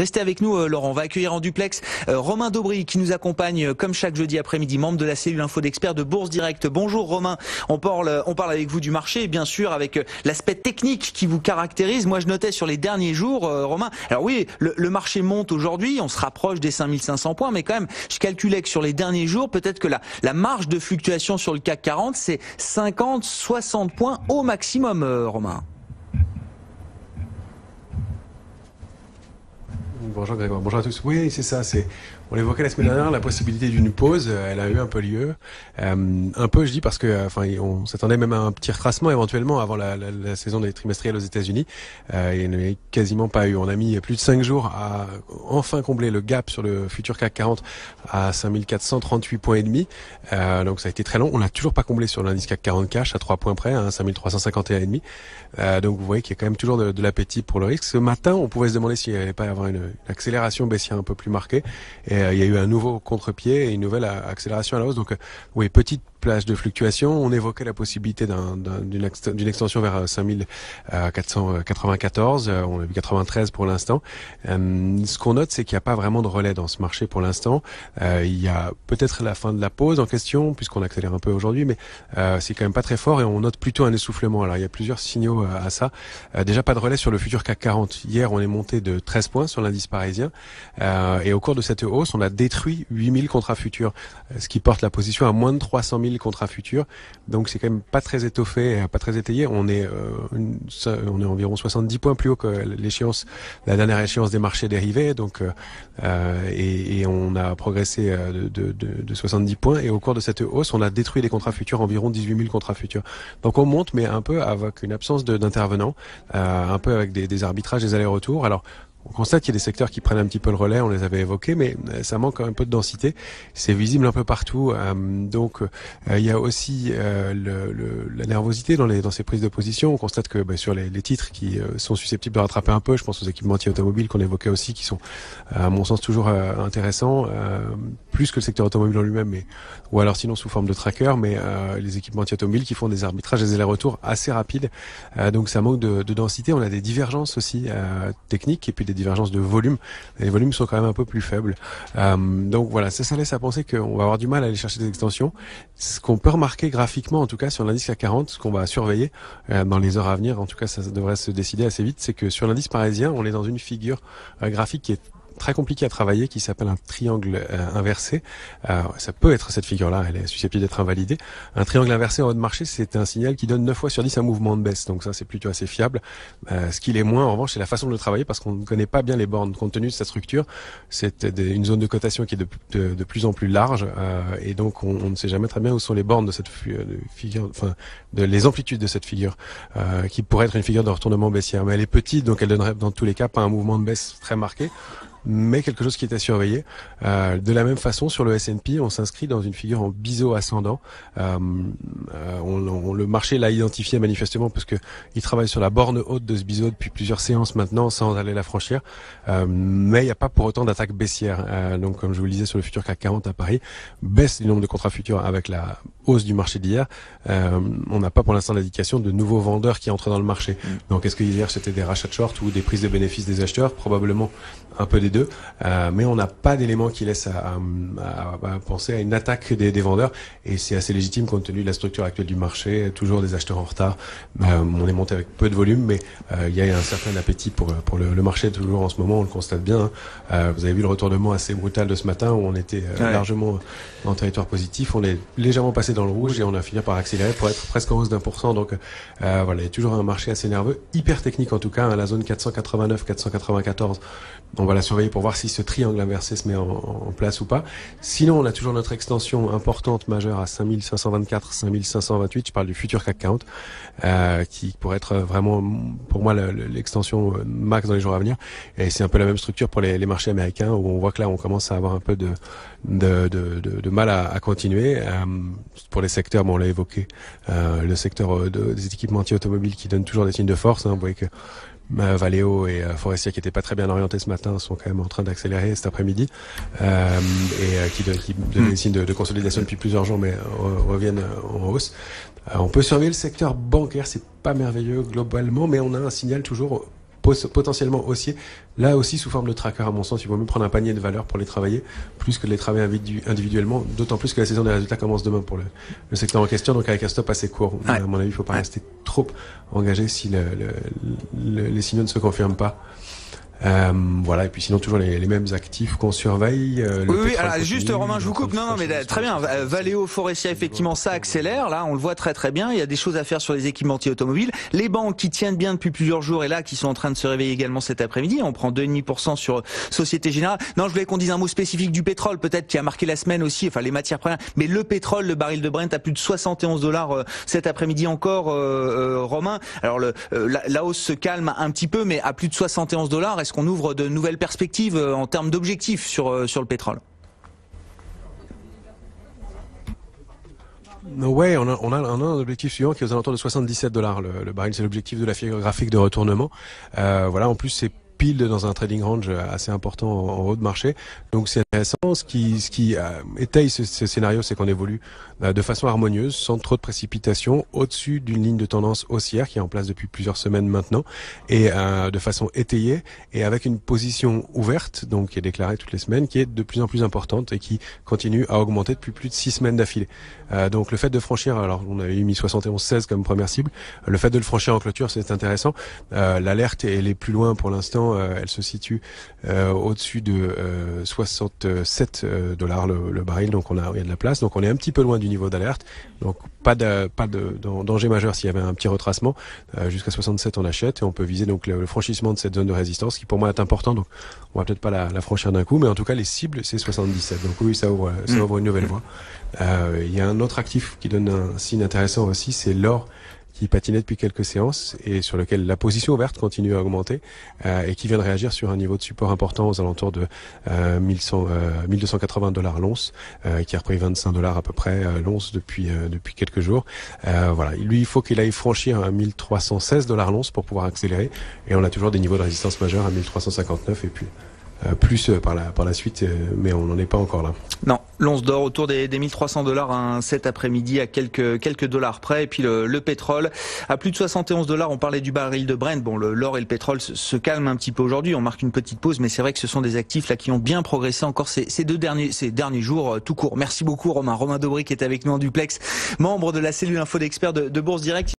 Restez avec nous, Laurent. On va accueillir en duplex Romain Daubry qui nous accompagne comme chaque jeudi après-midi, membre de la cellule info d'experts de Bourse Direct. Bonjour Romain, on parle avec vous du marché et bien sûr avec l'aspect technique qui vous caractérise. Moi je notais sur les derniers jours, Romain, alors oui, le marché monte aujourd'hui, on se rapproche des 5500 points, mais quand même, je calculais que sur les derniers jours, peut-être que la marge de fluctuation sur le CAC 40, c'est 50-60 points au maximum, Romain. Bonjour Grégoire, bonjour à tous. Oui, c'est ça, on l'évoquait la semaine dernière, la possibilité d'une pause, elle a eu un peu lieu. Un peu, je dis, parce que on s'attendait même à un petit retracement éventuellement avant la saison des trimestriels aux États-Unis. Il n'y en avait quasiment pas eu. On a mis plus de 5 jours à enfin combler le gap sur le futur CAC 40 à 5438 points et demi. Donc ça a été très long. On n'a toujours pas comblé sur l'indice CAC 40 cash à 3 points près, hein, 5351 et demi. Donc vous voyez qu'il y a quand même toujours de l'appétit pour le risque. Ce matin, on pouvait se demander s'il n'y avait pas y avoir une accélération baissière un peu plus marquée. Et il y a eu un nouveau contre-pied et une nouvelle accélération à la hausse. Donc oui, petite plage de fluctuation. On évoquait la possibilité d'une extension vers 5494. On a vu 93 pour l'instant. Ce qu'on note, c'est qu'il n'y a pas vraiment de relais dans ce marché pour l'instant. Il y a peut-être la fin de la pause en question, puisqu'on accélère un peu aujourd'hui, mais c'est quand même pas très fort et on note plutôt un essoufflement. Alors il y a plusieurs signaux à ça. Déjà pas de relais sur le futur CAC 40. Hier, on est monté de 13 points sur l'indice parisien. Et au cours de cette hausse, on a détruit 8000 contrats futurs, ce qui porte la position à moins de 300 000 contrats futurs. Donc c'est quand même pas très étoffé, pas très étayé. On est environ 70 points plus haut que la dernière échéance des marchés dérivés. Donc et on a progressé de 70 points. Et au cours de cette hausse, on a détruit des contrats futurs, environ 18 000 contrats futurs. Donc on monte, mais un peu avec une absence d'intervenants, un peu avec des arbitrages, des allers-retours. Alors on constate qu'il y a des secteurs qui prennent un petit peu le relais, on les avait évoqués, mais ça manque un peu de densité. C'est visible un peu partout. Donc il y a aussi la nervosité dans ces prises de position. On constate que sur les titres qui sont susceptibles de rattraper un peu, je pense aux équipementiers automobiles qu'on évoquait aussi, qui sont à mon sens toujours intéressants, plus que le secteur automobile en lui-même, ou alors sinon sous forme de tracker, mais les équipementiers automobiles qui font des arbitrages, des allers-retours assez rapides. Donc ça manque de densité. On a des divergences aussi techniques et puis des divergences de volume. Les volumes sont quand même un peu plus faibles. Donc voilà, ça laisse à penser qu'on va avoir du mal à aller chercher des extensions. Ce qu'on peut remarquer graphiquement, en tout cas sur l'indice CAC 40, ce qu'on va surveiller dans les heures à venir, en tout cas ça devrait se décider assez vite, c'est que sur l'indice parisien, on est dans une figure graphique qui est très compliqué à travailler, qui s'appelle un triangle inversé. Ça peut être cette figure-là, elle est susceptible d'être invalidée. Un triangle inversé en haut de marché, c'est un signal qui donne 9 fois sur 10 un mouvement de baisse. Donc ça, c'est plutôt assez fiable. Ce qu'il est moins, en revanche, c'est la façon de le travailler, parce qu'on ne connaît pas bien les bornes. Compte tenu de sa structure, c'est une zone de cotation qui est de plus en plus large, et donc on ne sait jamais très bien où sont les bornes de cette figure, enfin, les amplitudes de cette figure, qui pourrait être une figure de retournement baissière. Mais elle est petite, donc elle donnerait dans tous les cas pas un mouvement de baisse très marqué, mais quelque chose qui est à surveiller. De la même façon, sur le S&P, on s'inscrit dans une figure en biseau ascendant. Le marché l'a identifié manifestement parce que il travaille sur la borne haute de ce biseau depuis plusieurs séances maintenant, sans aller la franchir. Mais il n'y a pas pour autant d'attaque baissière. Donc, comme je vous le disais, sur le futur CAC 40 à Paris, baisse du nombre de contrats futurs avec la hausse du marché d'hier. On n'a pas pour l'instant d'indication de nouveaux vendeurs qui entrent dans le marché. Donc, est-ce que hier c'était des rachats de short ou des prises de bénéfices des acheteurs? Probablement un peu des deux, mais on n'a pas d'éléments qui laissent à penser à une attaque des vendeurs, et c'est assez légitime compte tenu de la structure actuelle du marché, toujours des acheteurs en retard. On est monté avec peu de volume, mais il y a un certain appétit pour le marché toujours en ce moment, on le constate bien. Vous avez vu le retournement assez brutal de ce matin où on était largement en territoire positif, on est légèrement passé dans le rouge et on a fini par accélérer pour être presque en hausse d'1%. Donc voilà, il y a toujours un marché assez nerveux, hyper technique en tout cas, la zone 489-494. On va la surveiller pour voir si ce triangle inversé se met en place ou pas. Sinon, on a toujours notre extension importante majeure à 5524, 5528. Je parle du futur CAC 40, qui pourrait être vraiment, pour moi, l'extension max dans les jours à venir. Et c'est un peu la même structure pour les marchés américains, où on voit que là, on commence à avoir un peu de mal à continuer. Pour les secteurs, on l'a évoqué, le secteur des équipementiers automobiles qui donne toujours des signes de force. Vous voyez que Valeo et Forestia, qui n'étaient pas très bien orientés ce matin, sont quand même en train d'accélérer cet après-midi, qui donnent des signes de consolidation depuis plusieurs jours, mais reviennent en hausse. On peut surveiller le secteur bancaire, c'est pas merveilleux globalement, mais on a un signal toujours potentiellement haussiers, là aussi sous forme de tracker à mon sens. Il vaut mieux prendre un panier de valeurs pour les travailler, plus que de les travailler individuellement, d'autant plus que la saison des résultats commence demain pour le secteur en question, donc avec un stop assez court. Ouais. À mon avis, il ne faut pas rester trop engagé si les signaux ne se confirment pas. Voilà, et puis sinon toujours les mêmes actifs qu'on surveille. Oui, alors juste Romain, je vous coupe. Non, mais très bien. Valeo, Faurecia, effectivement, ça accélère. Là, on le voit très très bien. Il y a des choses à faire sur les équipementiers automobiles. Les banques qui tiennent bien depuis plusieurs jours et là qui sont en train de se réveiller également cet après-midi. On prend 2,5% sur Société Générale. Non, je voulais qu'on dise un mot spécifique du pétrole, peut-être qui a marqué la semaine aussi. Enfin, les matières premières. Mais le pétrole, le baril de Brent à plus de $71 cet après-midi encore, Romain. Alors la hausse se calme un petit peu, mais à plus de $71. Est-ce qu'on ouvre de nouvelles perspectives en termes d'objectifs sur le pétrole? Ouais, on a un objectif suivant qui est aux alentours de $77 le baril. C'est l'objectif de la figure graphique de retournement. Voilà, en plus c'est pile dans un trading range assez important en haut de marché. Donc c'est intéressant. Ce qui étaye ce scénario, c'est qu'on évolue de façon harmonieuse, sans trop de précipitation, au-dessus d'une ligne de tendance haussière qui est en place depuis plusieurs semaines maintenant, et de façon étayée, et avec une position ouverte, donc qui est déclarée toutes les semaines, qui est de plus en plus importante et qui continue à augmenter depuis plus de 6 semaines d'affilée. Donc le fait de franchir, alors on avait mis 71,16 comme première cible, le fait de le franchir en clôture, c'est intéressant. L'alerte, elle est plus loin pour l'instant, elle se situe au-dessus de $67 le baril, donc il y a de la place, donc on est un petit peu loin du niveau d'alerte, donc pas de danger majeur s'il y avait un petit retracement. Jusqu'à 67 on achète et on peut viser donc le franchissement de cette zone de résistance qui pour moi est important, donc on va peut-être pas la franchir d'un coup, mais en tout cas les cibles c'est 77, donc oui ça ouvre une nouvelle voie. Il y a un autre actif qui donne un signe intéressant aussi, c'est l'or, qui patinait depuis quelques séances et sur lequel la position ouverte continue à augmenter et qui vient de réagir sur un niveau de support important aux alentours de $1280 l'once, qui a repris $25 à peu près l'once depuis quelques jours. Voilà, lui il faut qu'il aille franchir à $1316 l'once pour pouvoir accélérer, et on a toujours des niveaux de résistance majeurs à 1359 et puis plus par la suite, mais on n'en est pas encore là. Non, l'once d'or autour des $1300 cet après-midi à quelques dollars près. Et puis le pétrole à plus de $71. On parlait du baril de Brent. Bon, l'or et le pétrole se calment un petit peu aujourd'hui. On marque une petite pause, mais c'est vrai que ce sont des actifs là qui ont bien progressé encore ces derniers jours tout court. Merci beaucoup Romain Dobrey qui est avec nous en duplex, membre de la cellule info d'experts de Bourse Direct.